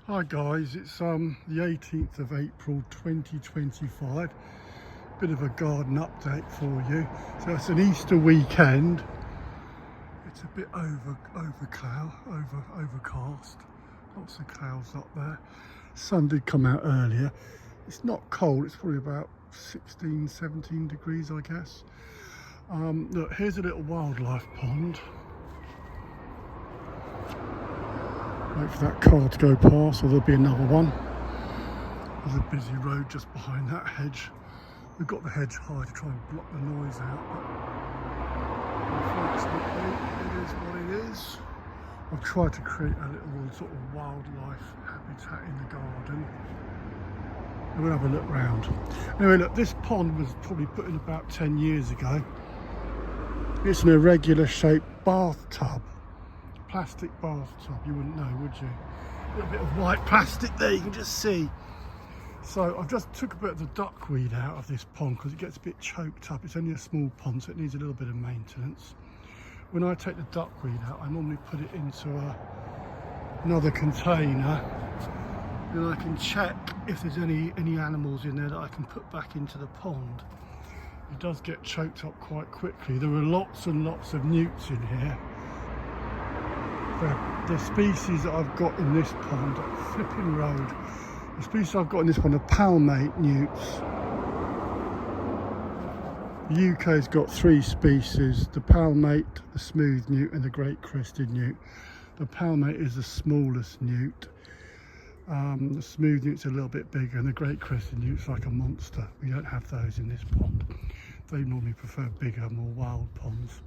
Hi guys, it's the 18th of April 2025. Bit of a garden update for you. So it's an Easter weekend. It's a bit overcast. Lots of clouds up there. Sun did come out earlier. It's not cold, it's probably about 16, 17 degrees I guess. Look, here's a little wildlife pond. Wait for that car to go past, or there'll be another one. There's a busy road just behind that hedge. We've got the hedge high to try and block the noise out, but unfortunately it is what it is. I've tried to create a little sort of wildlife habitat in the garden. And we'll have a look round. Anyway, look, this pond was probably put in about 10 years ago. It's an irregular shaped bathtub. Plastic bathtub, you wouldn't know, would you? A little bit of white plastic there, you can just see. So I've just took a bit of the duckweed out of this pond because it gets a bit choked up. It's only a small pond, so it needs a little bit of maintenance. When I take the duckweed out, I normally put it into another container, and I can check if there's any animals in there that I can put back into the pond. It does get choked up quite quickly. There are lots and lots of newts in here. The species that I've got in this pond, flipping road, the species I've got in this pond are palmate newts. The UK's got 3 species, the palmate, the smooth newt and the great crested newt. The palmate is the smallest newt. The smooth newt's a little bit bigger and the great crested newt's like a monster. We don't have those in this pond. They normally prefer bigger, more wild ponds.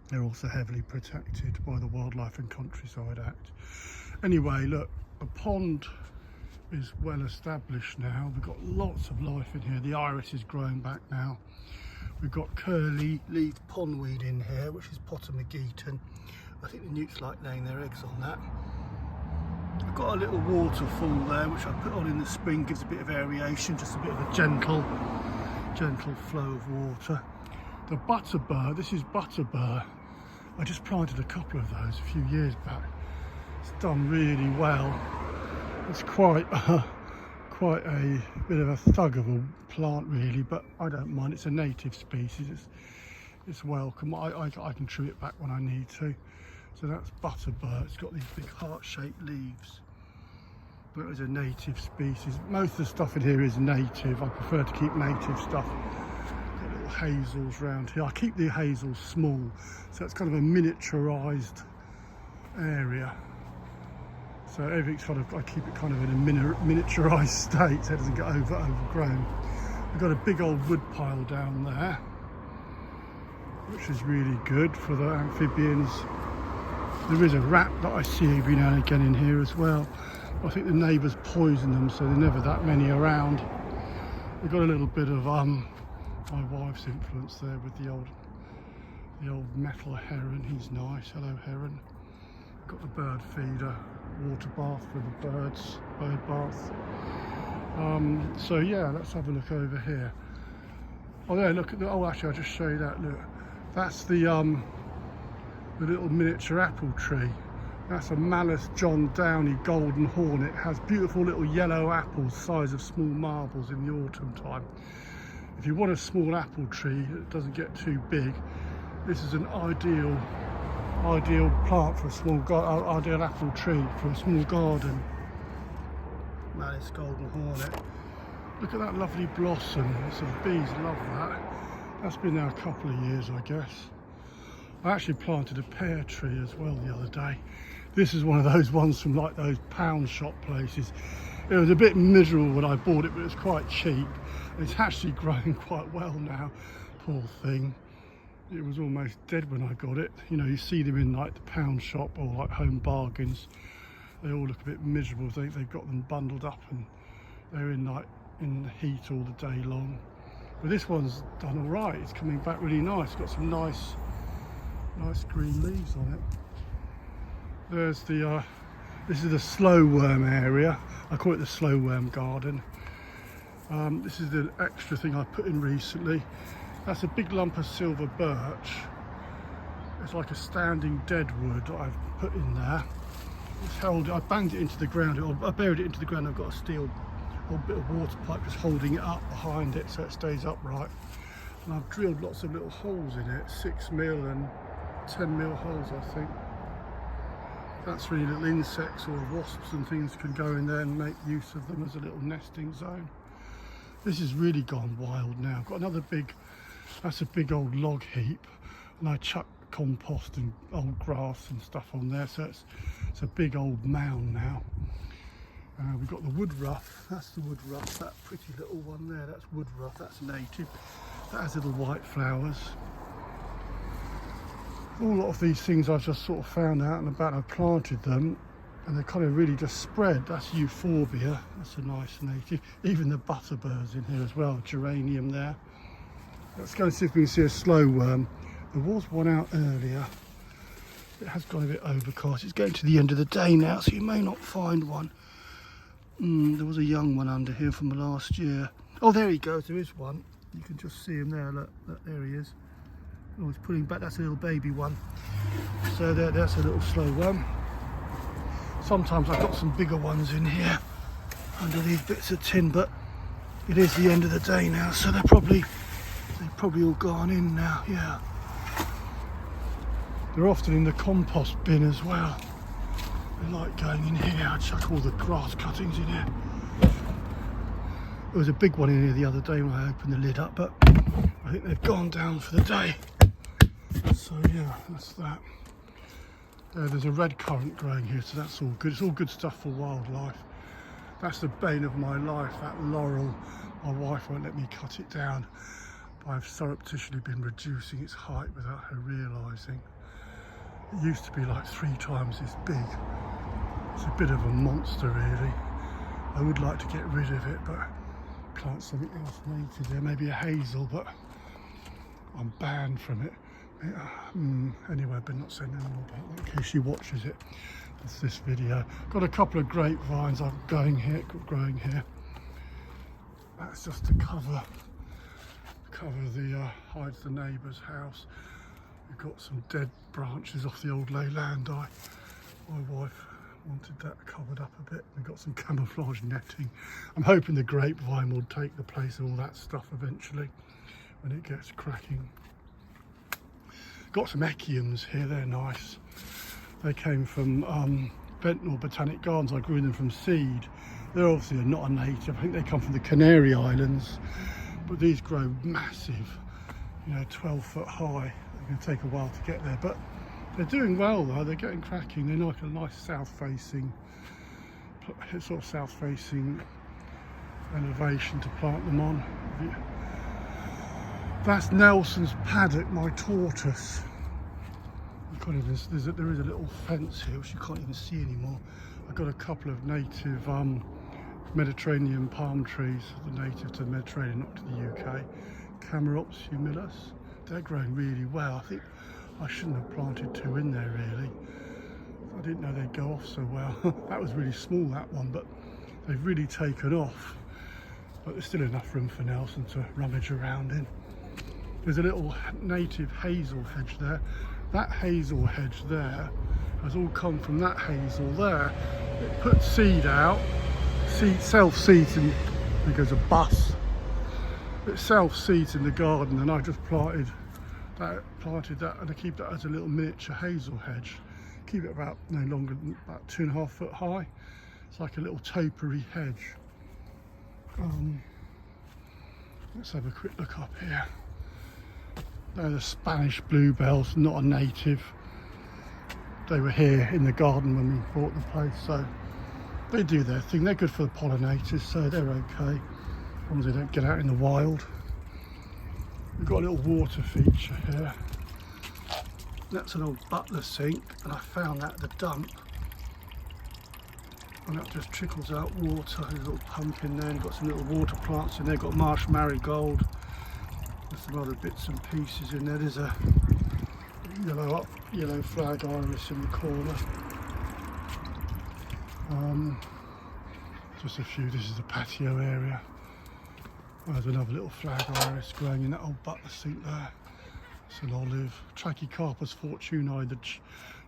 They're also heavily protected by the Wildlife and Countryside Act. Anyway, look, the pond is well established now. We've got lots of life in here. The iris is growing back now. We've got curly-leaved pondweed in here, which is Potamogeton. I think the newts like laying their eggs on that. I've got a little waterfall there, which I put on in the spring, gives a bit of aeration, just a bit of a gentle flow of water. The butterbur, this is butterbur. I just planted a couple of those a few years back. It's done really well. It's quite a bit of a thug of a plant really, but I don't mind. It's a native species. It's welcome. I can trim it back when I need to. So that's butterbur. It's got these big heart-shaped leaves. But it's a native species. Most of the stuff in here is native. I prefer to keep native stuff. Hazels around here. I keep the hazels small, so it's kind of a miniaturized area. So everything's kind of, I keep it kind of in a miniaturized state so it doesn't get overgrown. We've got a big old wood pile down there, which is really good for the amphibians. There is a rat that I see every now and again in here as well. I think the neighbours poison them, so there are never that many around. We've got a little bit of my wife's influence there with the old metal heron. He's nice. Hello heron. Got the bird feeder, water bath for the birds, bird bath. So yeah, let's have a look over here. Oh there, look at the, oh actually I'll just show you that. Look, that's the little miniature apple tree. That's a Malus John Downey golden horn. It has beautiful little yellow apples, size of small marbles in the autumn time. If you want a small apple tree that doesn't get too big, this is an ideal plant for a small ideal apple tree for a small garden. Malus golden hornet. Look at that lovely blossom. Some bees love that. That's been there a couple of years, I guess. I actually planted a pear tree as well the other day. This is one of those ones from like those pound shop places. It was a bit miserable when I bought it, but it was quite cheap. It's actually growing quite well now, poor thing. It was almost dead when I got it. You know, you see them in like the pound shop or like Home Bargains. They all look a bit miserable. They've got them bundled up and they're in the heat all the day long. But this one's done all right. It's coming back really nice. It's got some nice green leaves on it. There's the this is the slow worm area. I call it the slow worm garden. This is the extra thing I put in recently. That's a big lump of silver birch. It's like a standing deadwood that I've put in there. It's held, I banged it into the ground, I buried it into the ground. I've got a steel old bit of water pipe just holding it up behind it so it stays upright. And I've drilled lots of little holes in it, 6mm and 10mm holes, I think. That's really little insects or wasps and things can go in there and make use of them as a little nesting zone. This has really gone wild now. I've got another big, that's a big old log heap, and I chuck compost and old grass and stuff on there, so it's a big old mound now. We've got the wood ruff, that's the wood ruff, that pretty little one there, that's wood ruff, that's native. That has little white flowers. A lot of these things I've just sort of found out and about, I've planted them and they kind of really just spread. That's euphorbia, that's a nice native. Even the butterbirds in here as well, geranium there. Let's go and see if we can see a slow worm. There was one out earlier. It has gone a bit overcast. It's getting to the end of the day now, so you may not find one. There was a young one under here from last year. Oh, there he goes, there is one. You can just see him there, look, there he is. Oh, he's pulling back, that's a little baby one. So that's a little slow worm. Sometimes I've got some bigger ones in here under these bits of tin, but it is the end of the day now, so they've probably all gone in now, yeah. They're often in the compost bin as well. They like going in here. I chuck all the grass cuttings in here. There was a big one in here the other day when I opened the lid up, but I think they've gone down for the day. So yeah, that's that. There's a red currant growing here, so that's all good. It's all good stuff for wildlife. That's the bane of my life, that laurel. My wife won't let me cut it down. But I've surreptitiously been reducing its height without her realising. It used to be like 3 times this big. It's a bit of a monster really. I would like to get rid of it, but plant something else native there, maybe a hazel, but I'm banned from it. Anyway, I better not say no more about that in case she watches it. That's this video. Got a couple of grapevines I've growing here. That's just to cover the hides the neighbour's house. We've got some dead branches off the old leyland. My wife wanted that covered up a bit. We've got some camouflage netting. I'm hoping the grapevine will take the place of all that stuff eventually when it gets cracking. Got some echiums here, they're nice. They came from Ventnor Botanic Gardens. I grew them from seed. They're obviously not a native. I think they come from the Canary Islands, but these grow massive, 12 foot high. They're going to take a while to get there, but they're doing well though. They're getting cracking. They're like a nice south-facing elevation to plant them on. That's Nelson's paddock, my tortoise. You can't even, there is a little fence here which you can't even see anymore. I've got a couple of native Mediterranean palm trees, the native to the Mediterranean, not to the UK. Camarops humilis. They're growing really well. I think I shouldn't have planted 2 in there really. I didn't know they'd go off so well. That was really small, that one, but they've really taken off. But there's still enough room for Nelson to rummage around in. There's a little native hazel hedge there. That hazel hedge there has all come from that hazel there. It puts seed out, self-seeds, and there goes a bus. It self-seeds in the garden, and I just planted that, and I keep that as a little miniature hazel hedge. Keep it about no longer than about 2.5 foot high. It's like a little topiary hedge. Let's have a quick look up here. They're the Spanish bluebells, not a native. They were here in the garden when we bought the place, so they do their thing. They're good for the pollinators, so they're okay, as long as they don't get out in the wild. We've got a little water feature here. That's an old butler sink, and I found that at the dump. And that just trickles out water. There's a little pump in there, and got some little water plants in there. Got marsh marigold. There's some other bits and pieces in there. There's a yellow flag iris in the corner. Just a few. This is the patio area. There's another little flag iris growing in that old butler sink there. It's an olive. Trachycarpus fortunei, the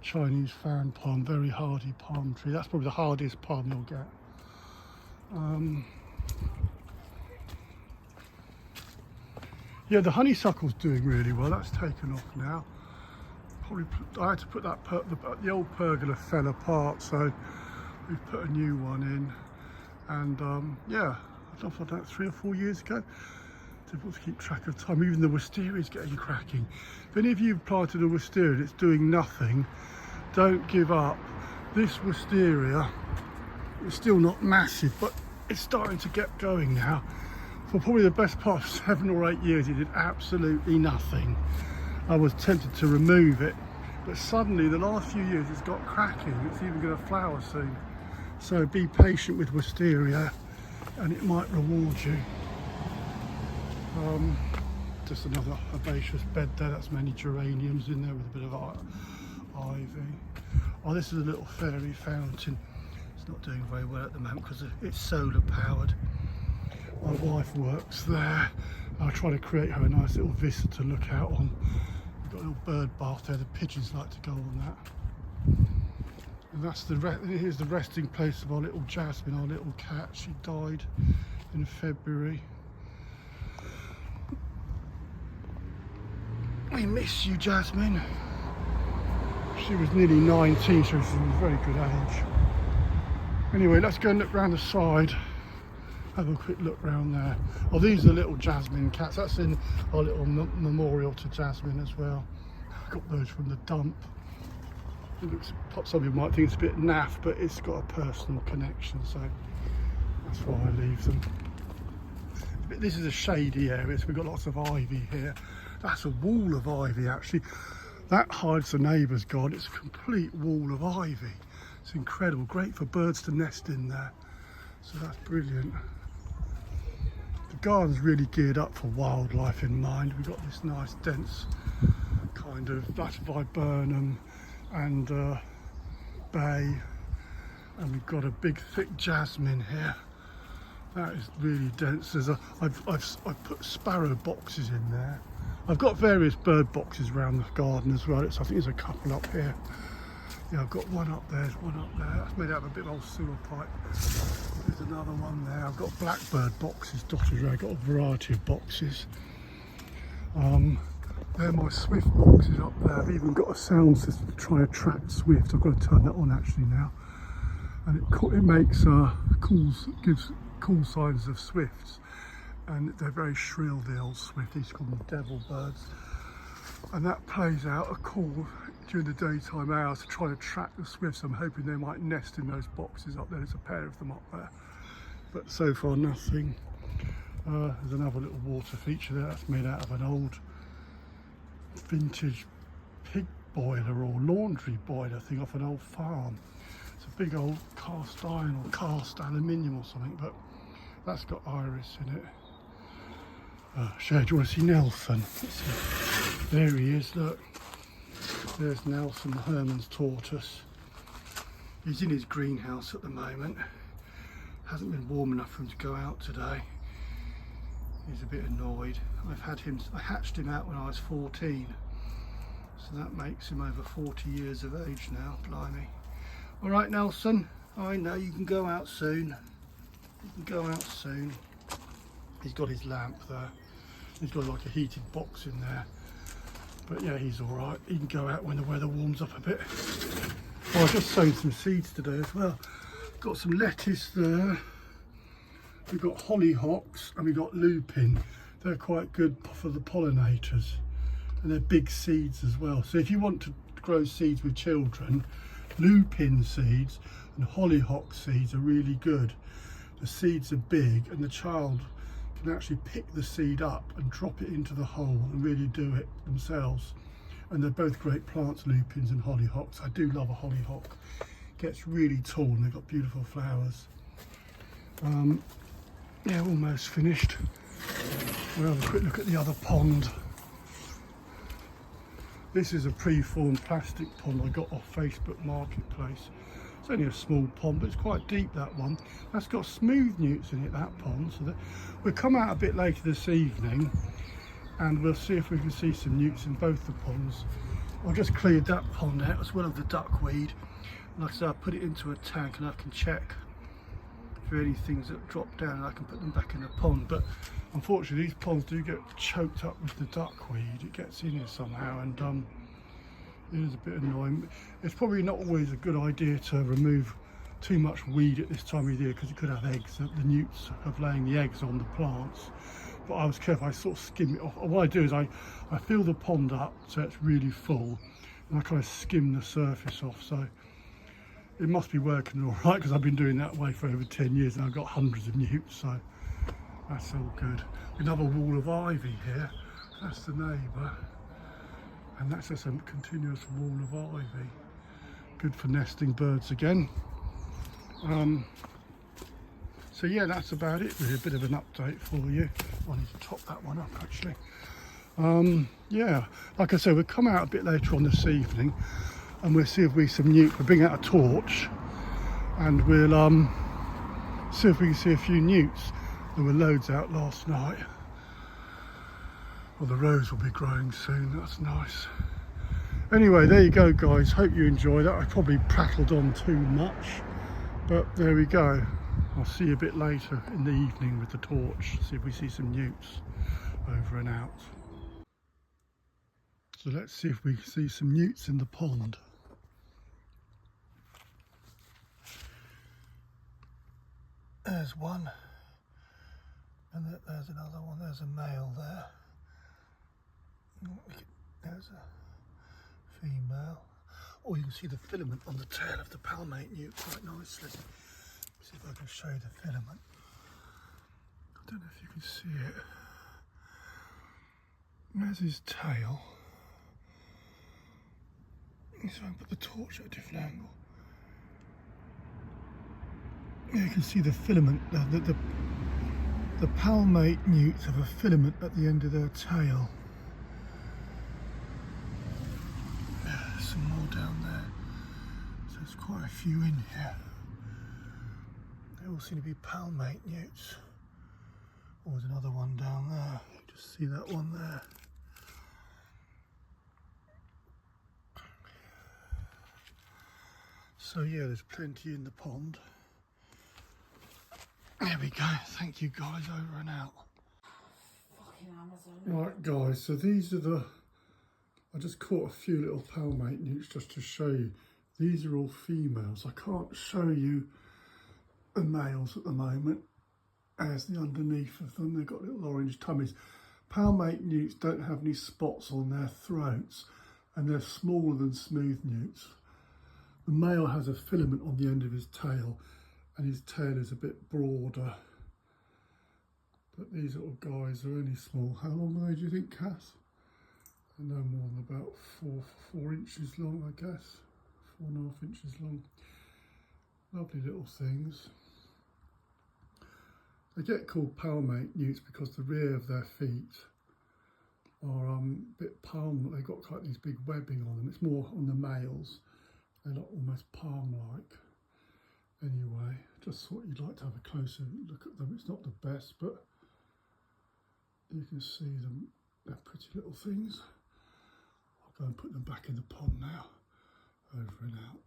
Chinese fan palm, very hardy palm tree. That's probably the hardest palm you'll get. Yeah, the honeysuckle's doing really well. That's taken off now. Probably I had to put that the old pergola fell apart, so we've put a new one in. And yeah, I don't know, that 3 or 4 years ago. Difficult to keep track of time. Even the wisteria is getting cracking. If any of you have planted a wisteria and it's doing nothing, don't give up. This wisteria is still not massive, but it's starting to get going now. For probably the best part of 7 or 8 years, it did absolutely nothing. I was tempted to remove it, but suddenly the last few years it's got cracking. It's even going to flower soon. So be patient with wisteria and it might reward you. Just another herbaceous bed there. That's many geraniums in there with a bit of ivy. Oh, this is a little fairy fountain. It's not doing very well at the moment because it's solar powered. My wife works there. I try to create her a nice little vista to look out on. We've got a little bird bath there. The pigeons like to go on that. And that's here's the resting place of our little Jasmine, our little cat. She died in February. We miss you, Jasmine. She was nearly 19, so she was a very good age. Anyway, let's go and look round the side. Have a quick look round there. Oh, these are little Jasmine cats. That's in our little memorial to Jasmine as well. I got those from the dump. It looks, some people might think it's a bit naff, but it's got a personal connection, so that's why I leave them. This is a shady area, so we've got lots of ivy here. That's a wall of ivy, actually. That hides the neighbour's garden. It's a complete wall of ivy. It's incredible, great for birds to nest in there. So that's brilliant. The garden's really geared up for wildlife in mind. We've got this nice dense kind of, that's viburnum and bay, and we've got a big thick jasmine here. That is really dense. I've put sparrow boxes in there. I've got various bird boxes around the garden as well. I think there's a couple up here. Yeah, I've got one up there, there's one up there. That's made out of a bit of old sewer pipe. There's another one there. I've got blackbird boxes dotted around. I've got a variety of boxes. They're my swift boxes up there. I've even got a sound system to try and attract swift. I've got to turn that on actually now. And it makes gives call signs of swifts. And they're very shrill, the old swift. These call them devil birds. And that plays out a call during the daytime hours to try to track the swifts. I'm hoping they might nest in those boxes up there. There's a pair of them up there, but so far nothing. There's another little water feature there. That's made out of an old vintage pig boiler or laundry boiler thing off an old farm. It's a big old cast iron or cast aluminium or something, but that's got iris in it. Shay, do you want to see Nelson? There he is, look. There's Nelson, the Herman's tortoise. He's in his greenhouse at the moment. Hasn't been warm enough for him to go out today. He's a bit annoyed. I hatched him out when I was 14. So that makes him over 40 years of age now, blimey. All right, Nelson, I know you can go out soon. You can go out soon. He's got his lamp there. He's got like a heated box in there. But yeah, he's all right. He can go out when the weather warms up a bit. Oh, I've just sown some seeds today as well. Got some lettuce there. We've got hollyhocks and we've got lupin. They're quite good for the pollinators. And they're big seeds as well. So if you want to grow seeds with children, lupin seeds and hollyhock seeds are really good. The seeds are big and the child can actually pick the seed up and drop it into the hole and really do it themselves. And they're both great plants, lupins and hollyhocks. I do love a hollyhock. It gets really tall and they've got beautiful flowers. Yeah, almost finished. We'll have a quick look at the other pond. This is a pre-formed plastic pond I got off Facebook Marketplace. It's only a small pond, but it's quite deep, that one. That's got smooth newts in it, that pond. So that we'll come out a bit later this evening and we'll see if we can see some newts in both the ponds. I just cleared that pond out as well of the duckweed. Like I said, I put it into a tank and I can check for any things that drop down and I can put them back in the pond. But unfortunately these ponds do get choked up with the duckweed. It gets in here somehow, and it is a bit annoying. It's probably not always a good idea to remove too much weed at this time of year because it could have eggs. The newts have laying the eggs on the plants. But I was careful, I sort of skim it off. What I do is I fill the pond up so it's really full, and I kind of skim the surface off. So it must be working all right because I've been doing that way for over 10 years and I've got hundreds of newts, so that's all good. Another wall of ivy here, that's the neighbour, and that's just a continuous wall of ivy. Good for nesting birds again. So yeah, that's about it really, a bit of an update for you. I need to top that one up actually. Yeah, like I said, we'll come out a bit later on this evening and we'll see if we see some newts. We'll bring out a torch and we'll see if we can see a few newts. There were loads out last night. Well, the rose will be growing soon, that's nice. Anyway, there you go guys, hope you enjoyed that. I probably prattled on too much, but there we go. I'll see you a bit later in the evening with the torch, see if we see some newts over and out. So let's see if we see some newts in the pond. There's one, and there's another one, there's a male there. There's a female. Oh, you can see the filament on the tail of the palmate newt quite nicely. See if I can show you the filament. I don't know if you can see it. There's his tail. So I can put the torch at a different angle. Yeah, you can see the filament. The palmate newts have a filament at the end of their tail. Yeah, there's some more down there. So there's quite a few in here. They all seem to be palmate newts. Oh, there's another one down there. You just see that one there. So yeah, there's plenty in the pond. There we go. Thank you guys, over and out. Fucking Amazon. Right guys, so these are I just caught a few little palmate newts just to show you. These are all females. I can't show you the males at the moment as the underneath of them. They've got little orange tummies. Palmate newts don't have any spots on their throats and they're smaller than smooth newts. The male has a filament on the end of his tail and his tail is a bit broader. But these little guys are only small. How long are they, do you think, Cass? They're no more than about 4 inches long, I guess. 4.5 inches long. Lovely little things. They get called palmate newts because the rear of their feet are a bit palm. They've got quite these big webbing on them. It's more on the males. They're like almost palm-like. Anyway, just thought you'd like to have a closer look at them. It's not the best, but you can see them. They're pretty little things. I'll go and put them back in the pond now. Over and out.